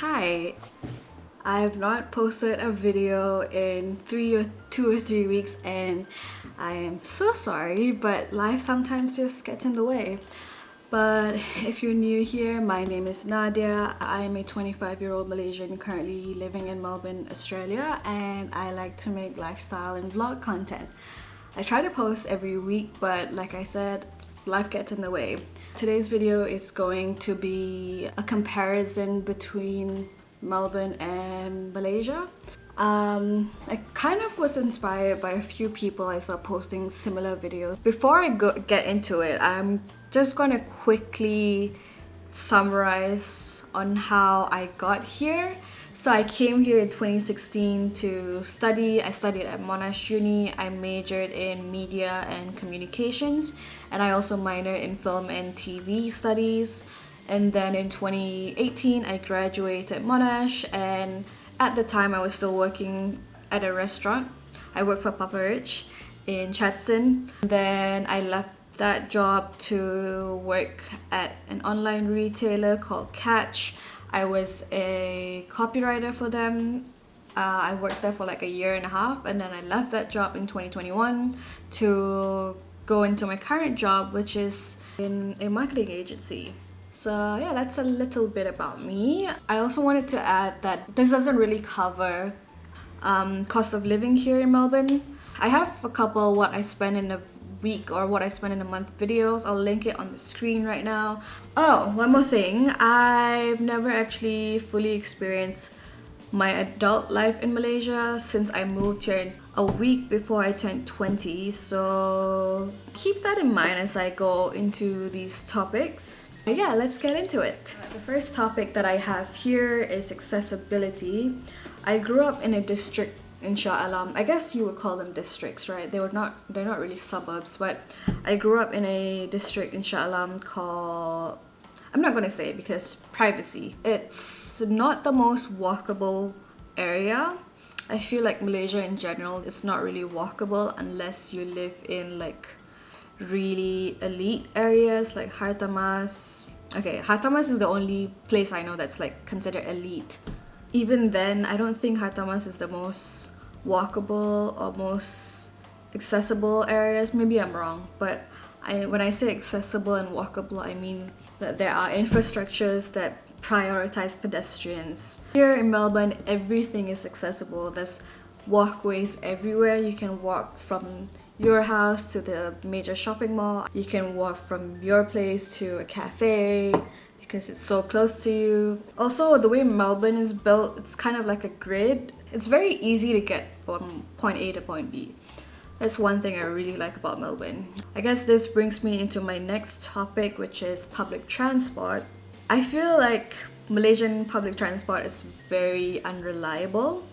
Hi, I've not posted a video in 2 or 3 weeks and I am so sorry, but life sometimes just gets in the way. But if you're new here, my name is Nadia. I'm a 25-year-old Malaysian currently living in Melbourne, Australia, and I like to make lifestyle and vlog content. I try to post every week, but like I said, life gets in the way. Today's video is going to be a comparison between Melbourne and Malaysia. I kind of was inspired by a few people I saw posting similar videos. Before I get into it, I'm just gonna quickly summarize on how I got here. So I came here in 2016 to study. I studied at Monash Uni. I majored in media and communications, and I also minored in film and TV studies. And then in 2018, I graduated Monash, and at the time I was still working at a restaurant. I worked for Papa Rich in Chadstone. Then I left that job to work at an online retailer called Catch. I was a copywriter for them. I worked there for like a year and a half, and then I left that job in 2021 to go into my current job, which is in a marketing agency. So yeah, that's a little bit about me. I also wanted to add that this doesn't really cover cost of living here in Melbourne. I have a couple what I spend in a week or what I spend in a month videos. I'll link it on the screen right now. Oh, one more thing. I've never actually fully experienced my adult life in Malaysia since I moved here a week before I turned 20. So keep that in mind as I go into these topics. Yeah, let's get into it. The first topic that I have here is accessibility. I grew up in a district in Shah Alam. I guess you would call them districts, right? They're not really suburbs, but I grew up in a district in Shah Alam called, I'm not going to say it because privacy. It's not the most walkable area. I feel like Malaysia in general, it's not really walkable unless you live in like really elite areas like Hartamas. Okay, Hartamas is the only place I know that's like considered elite. Even then, I don't think Hartamas is the most walkable or most accessible areas. Maybe I'm wrong, but when I say accessible and walkable, I mean that there are infrastructures that prioritize pedestrians. Here in Melbourne, everything is accessible. There's walkways everywhere. You can walk from your house to the major shopping mall. You can walk from your place to a cafe because it's so close to you. Also, the way Melbourne is built, it's kind of like a grid. It's very easy to get from point A to point B. That's one thing I really like about Melbourne. I guess this brings me into my next topic, which is public transport. I feel like Malaysian public transport is very unreliable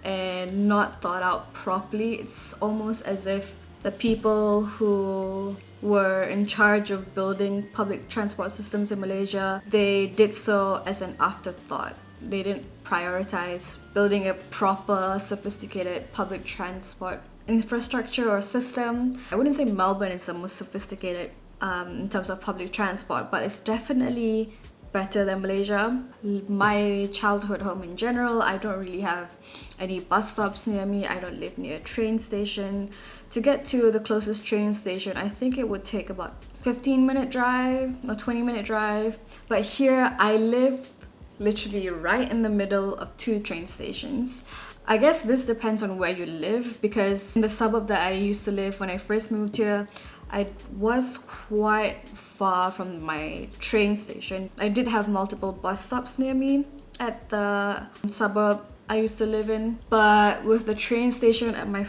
and not thought out properly. It's almost as if the people who were in charge of building public transport systems in Malaysia, they did so as an afterthought. They didn't prioritize building a proper, sophisticated public transport infrastructure or system. I wouldn't say Melbourne is the most sophisticated in terms of public transport, but it's definitely better than Malaysia. My childhood home in general, I don't really have any bus stops near me. I don't live near a train station. To get to the closest train station, I think it would take about 15-minute drive or 20-minute drive. But here I live literally right in the middle of two train stations. I guess this depends on where you live, because in the suburb that I used to live when I first moved here, I was quite far from my train station. I did have multiple bus stops near me at the suburb I used to live in, but with the train station at the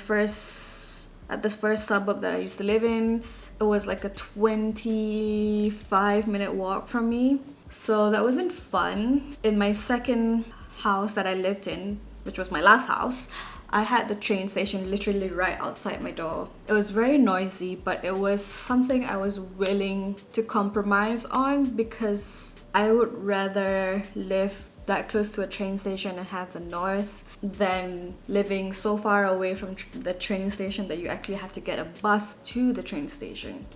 first suburb that I used to live in, it was like a 25-minute walk from me. So that wasn't fun. In my second house that I lived in, which was my last house, I had the train station literally right outside my door. It was very noisy, but it was something I was willing to compromise on because I would rather live that close to a train station and have the noise than living so far away from the train station that you actually have to get a bus to the train station.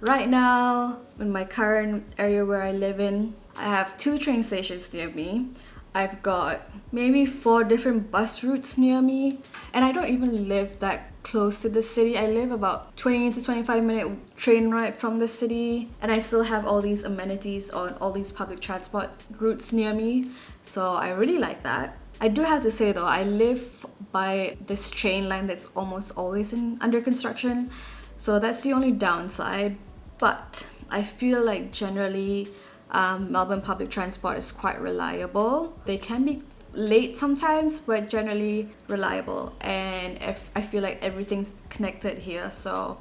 Right now, in my current area where I live in, I have two train stations near me. I've got maybe 4 different bus routes near me, and I don't even live that close to the city. I live about 20 to 25-minute train ride from the city, and I still have all these amenities on all these public transport routes near me, so I really like that. I do have to say though, I live by this train line that's almost always under construction, so that's the only downside. But I feel like generally Melbourne public transport is quite reliable. They can be late sometimes, but generally reliable, and if I feel like everything's connected here. So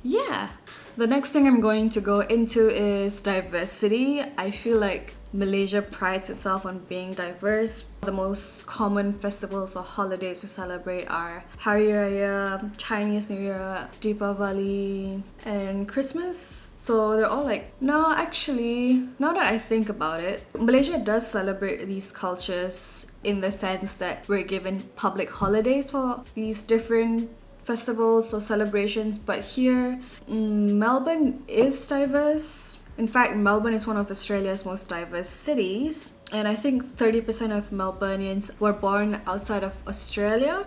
yeah, the next thing I'm going to go into is diversity. I feel like Malaysia prides itself on being diverse. The most common festivals or holidays we celebrate are Hari Raya, Chinese New Year, Deepavali, and Christmas. So they're all like, no, actually, now that I think about it, Malaysia does celebrate these cultures in the sense that we're given public holidays for these different festivals or celebrations. But here, Melbourne is diverse. In fact, Melbourne is one of Australia's most diverse cities, and I think 30% of Melburnians were born outside of Australia.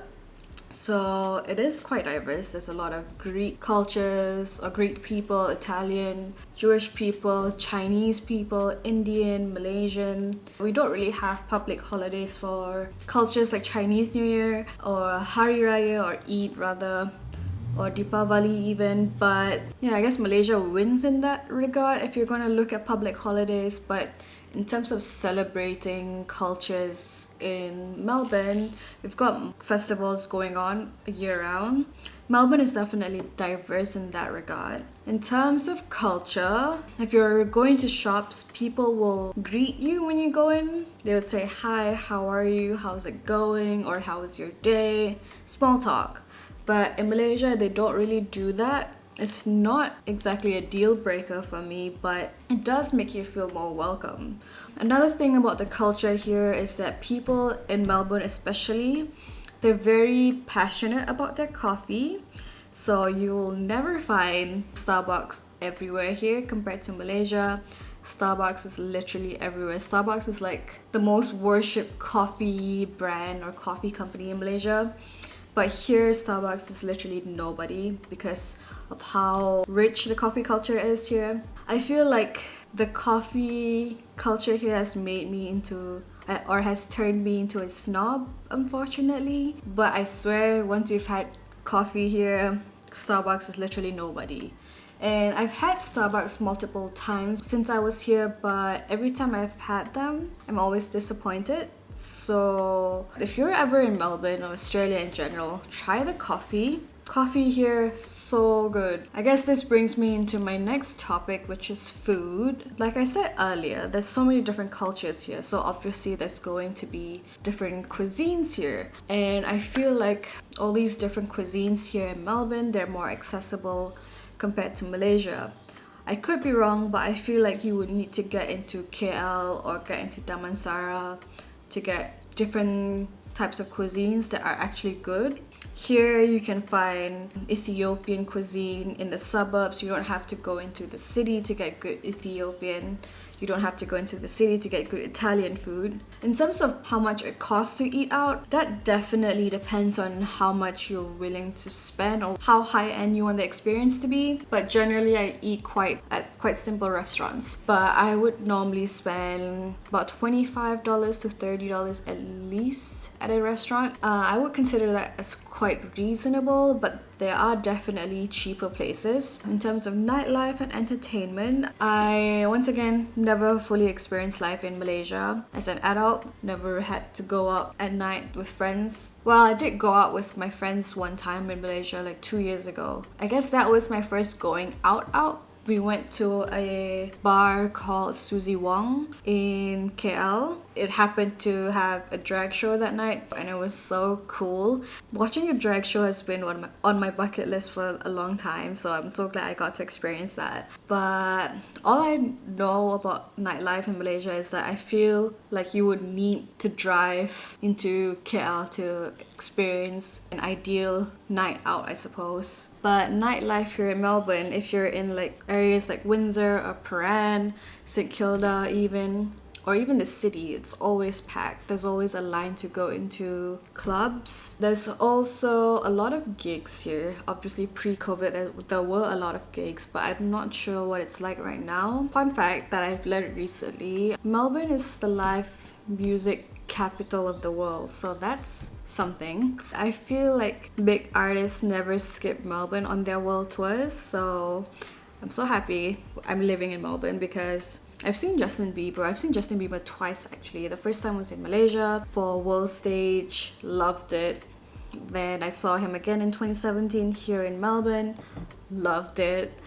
So it is quite diverse. There's a lot of Greek cultures or Greek people, Italian, Jewish people, Chinese people, Indian, Malaysian. We don't really have public holidays for cultures like Chinese New Year or Hari Raya or Eid rather, or Deepavali even. But yeah, I guess Malaysia wins in that regard if you're going to look at public holidays. But in terms of celebrating cultures in Melbourne, we've got festivals going on year round. Melbourne is definitely diverse in that regard. In terms of culture, if you're going to shops, people will greet you when you go in. They would say, hi, how are you? How's it going? Or how was your day? Small talk. But in Malaysia, they don't really do that. It's not exactly a deal breaker for me, but it does make you feel more welcome. Another thing about the culture here is that people in Melbourne especially, they're very passionate about their coffee. So you'll never find Starbucks everywhere here compared to Malaysia. Starbucks is literally everywhere. Starbucks is like the most worshipped coffee brand or coffee company in Malaysia. But here, Starbucks is literally nobody because of how rich the coffee culture is here. I feel like the coffee culture here has made me into, or has turned me into a snob, unfortunately. But I swear, once you've had coffee here, Starbucks is literally nobody. And I've had Starbucks multiple times since I was here, but every time I've had them, I'm always disappointed. So if you're ever in Melbourne or Australia in general, try the coffee. Coffee here, so good. I guess this brings me into my next topic, which is food. Like I said earlier, there's so many different cultures here, so obviously there's going to be different cuisines here. And I feel like all these different cuisines here in Melbourne, they're more accessible compared to Malaysia. I could be wrong, but I feel like you would need to get into KL or get into Damansara to get different types of cuisines that are actually good. Here you can find Ethiopian cuisine in the suburbs. You don't have to go into the city to get good Ethiopian. You don't have to go into the city to get good Italian food. In terms of how much it costs to eat out, that definitely depends on how much you're willing to spend or how high-end you want the experience to be. But generally, I eat at quite simple restaurants. But I would normally spend about $25 to $30 at least at a restaurant. I would consider that as quite reasonable, but there are definitely cheaper places. In terms of nightlife and entertainment, I once again never fully experienced life in Malaysia. As an adult, never had to go out at night with friends. Well, I did go out with my friends one time in Malaysia like 2 years ago. I guess that was my first going out. We went to a bar called Suzy Wong in KL. It happened to have a drag show that night, and it was so cool. Watching a drag show has been on my bucket list for a long time, so I'm so glad I got to experience that. But all I know about nightlife in Malaysia is that I feel like you would need to drive into KL to experience an ideal night out, I suppose. But nightlife here in Melbourne, if you're in like areas like Windsor or Prahran, St Kilda even, or even the city, it's always packed. There's always a line to go into clubs. There's also a lot of gigs here. Obviously, pre-COVID, there were a lot of gigs, but I'm not sure what it's like right now. Fun fact that I've learned recently, Melbourne is the live music capital of the world, so that's something. I feel like big artists never skip Melbourne on their world tours, so I'm so happy I'm living in Melbourne because I've seen Justin Bieber. I've seen Justin Bieber twice actually. The first time was in Malaysia for World Stage, loved it. Then I saw him again in 2017 here in Melbourne, loved it.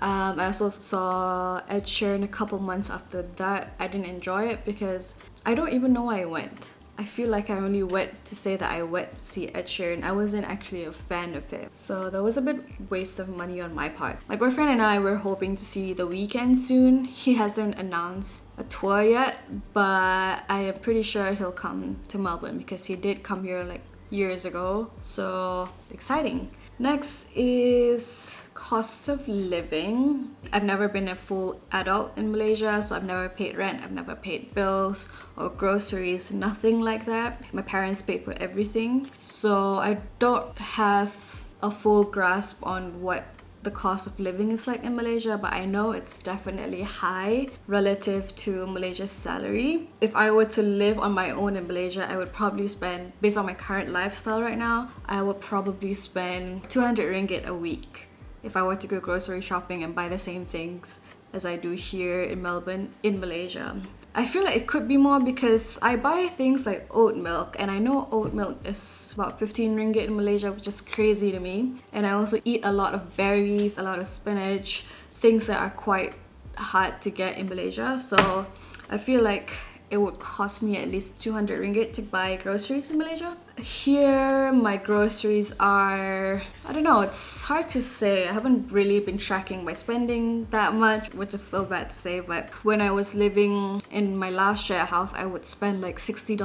I also saw Ed Sheeran a couple months after that. I didn't enjoy it because I don't even know why I went. I feel like I only went to say that I went to see Ed Sheeran. I wasn't actually a fan of him. So that was a bit waste of money on my part. My boyfriend and I were hoping to see The Weeknd soon. He hasn't announced a tour yet, but I am pretty sure he'll come to Melbourne because he did come here like years ago. So exciting. Next is cost of living. I've never been a full adult in Malaysia, so I've never paid rent, I've never paid bills or groceries, nothing like that. My parents paid for everything, so I don't have a full grasp on what the cost of living is like in Malaysia, but I know it's definitely high relative to Malaysia's salary. If I were to live on my own in Malaysia, I would probably spend, based on my current lifestyle right now, I would probably spend 200 ringgit a week if I were to go grocery shopping and buy the same things as I do here in Melbourne, in Malaysia. I feel like it could be more because I buy things like oat milk, and I know oat milk is about 15 ringgit in Malaysia, which is crazy to me. And I also eat a lot of berries, a lot of spinach, things that are quite hard to get in Malaysia. So I feel like it would cost me at least 200 ringgit to buy groceries in Malaysia. Here, my groceries are, I don't know, it's hard to say. I haven't really been tracking my spending that much, which is so bad to say, but when I was living in my last share house, I would spend like $60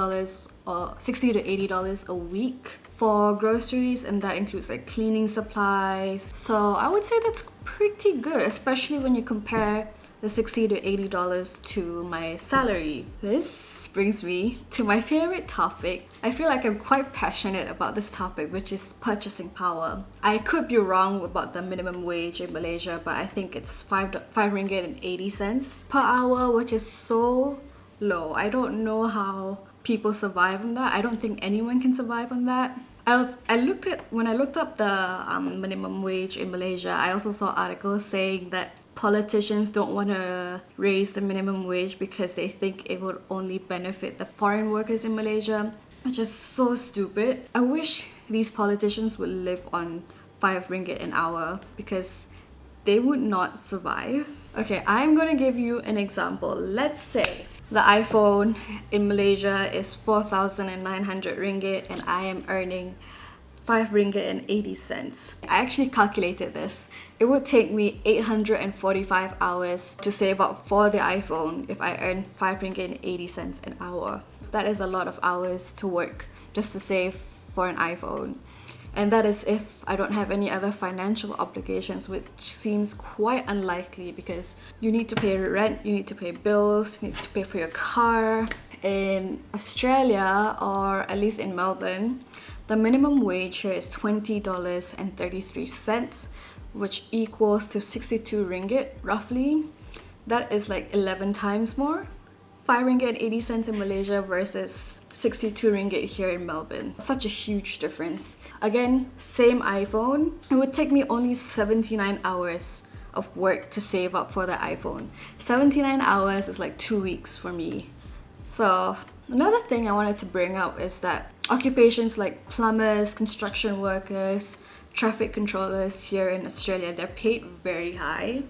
or $60 to $80 a week for groceries, and that includes like cleaning supplies. So I would say that's pretty good, especially when you compare the $60 to $80 to my salary. This brings me to my favorite topic. I feel like I'm quite passionate about this topic, which is purchasing power. I could be wrong about the minimum wage in Malaysia, but I think it's 5 ringgit and 80 cents per hour, which is so low. I don't know how people survive on that. I don't think anyone can survive on that. When I looked up the minimum wage in Malaysia, I also saw articles saying that politicians don't want to raise the minimum wage because they think it would only benefit the foreign workers in Malaysia, which is so stupid. I wish these politicians would live on 5 ringgit an hour because they would not survive. Okay, I'm going to give you an example. Let's say the iPhone in Malaysia is 4,900 ringgit and I am earning 5 ringgit and 80 cents. I actually calculated this. It would take me 845 hours to save up for the iPhone if I earn 5 ringgit and 80 cents an hour. That is a lot of hours to work just to save for an iPhone. And that is if I don't have any other financial obligations, which seems quite unlikely because you need to pay rent, you need to pay bills, you need to pay for your car. In Australia, or at least in Melbourne, the minimum wage here is $20.33, which equals to 62 ringgit roughly. That is like 11 times more. 5 ringgit and 80 cents in Malaysia versus 62 ringgit here in Melbourne. Such a huge difference. Again, same iPhone. It would take me only 79 hours of work to save up for the iPhone. 79 hours is like 2 weeks for me. So another thing I wanted to bring up is that occupations like plumbers, construction workers, traffic controllers here in Australia, they're paid very high.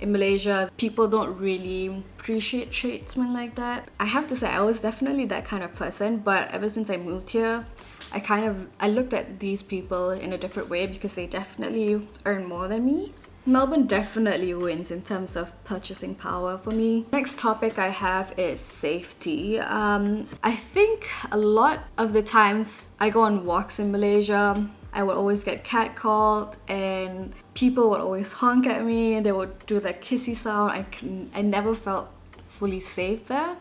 In Malaysia, people don't really appreciate tradesmen like that. I have to say, I was definitely that kind of person, but ever since I moved here, I looked at these people in a different way because they definitely earn more than me. Melbourne definitely wins in terms of purchasing power for me. Next topic I have is safety. I think a lot of the times I go on walks in Malaysia, I would always get catcalled and people would always honk at me and they would do that kissy sound. I never felt fully safe there.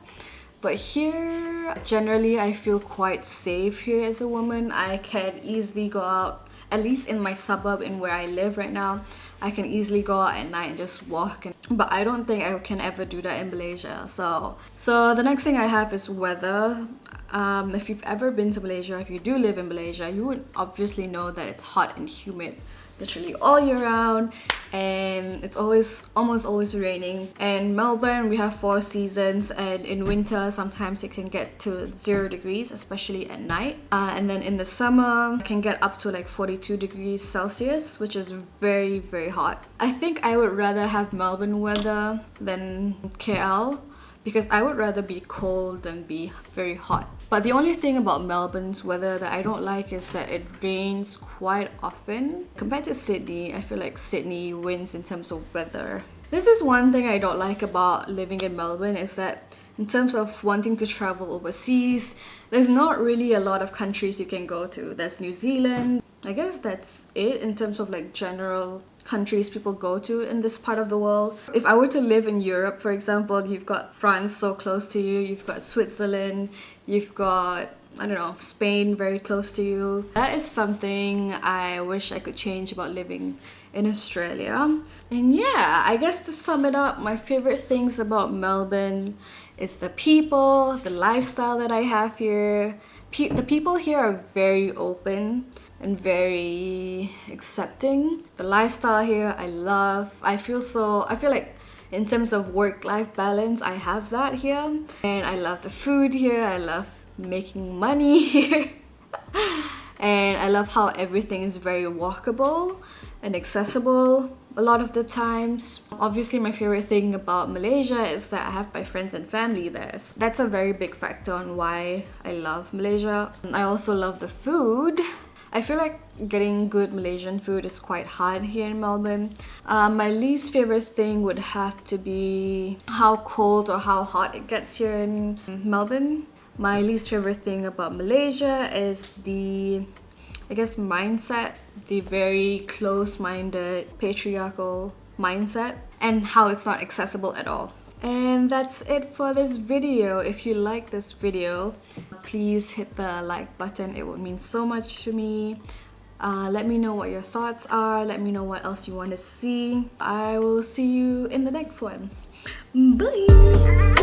But here, generally, I feel quite safe here as a woman. I can easily go out, at least in my suburb in where I live right now. I can easily go out at night and just walk. But I don't think I can ever do that in Malaysia. So the next thing I have is weather. If you've ever been to Malaysia, if you do live in Malaysia, you would obviously know that it's hot and humid literally all year round, and it's almost always raining. In Melbourne, we have 4 seasons, and in winter sometimes it can get to 0 degrees, especially at night, and then in the summer it can get up to like 42 degrees Celsius, which is very, very hot. I think I would rather have Melbourne weather than KL, because I would rather be cold than be very hot. But the only thing about Melbourne's weather that I don't like is that it rains quite often. Compared to Sydney, I feel like Sydney wins in terms of weather. This is one thing I don't like about living in Melbourne, is that in terms of wanting to travel overseas, there's not really a lot of countries you can go to. There's New Zealand. I guess that's it in terms of like general countries people go to in this part of the world. If I were to live in Europe, for example, you've got France so close to you, you've got Switzerland, you've got, I don't know, Spain very close to you. That is something I wish I could change about living in Australia. And yeah, I guess to sum it up, my favorite things about Melbourne is the people, the lifestyle that I have here. The people here are very open and very accepting. The lifestyle here I love. I feel like in terms of work-life balance, I have that here. And I love the food here. I love making money here. And I love how everything is very walkable and accessible a lot of the times. Obviously, my favorite thing about Malaysia is that I have my friends and family there. So that's a very big factor on why I love Malaysia. I also love the food. I feel like getting good Malaysian food is quite hard here in Melbourne. My least favorite thing would have to be how cold or how hot it gets here in Melbourne. My least favorite thing about Malaysia is the, I guess, mindset, the very close-minded, patriarchal mindset, and how it's not accessible at all. And that's it for this video. If you like this video, please hit the like button. It would mean so much to me. Let me know what your thoughts are. Let me know what else you want to see. I will see you in the next one. Bye!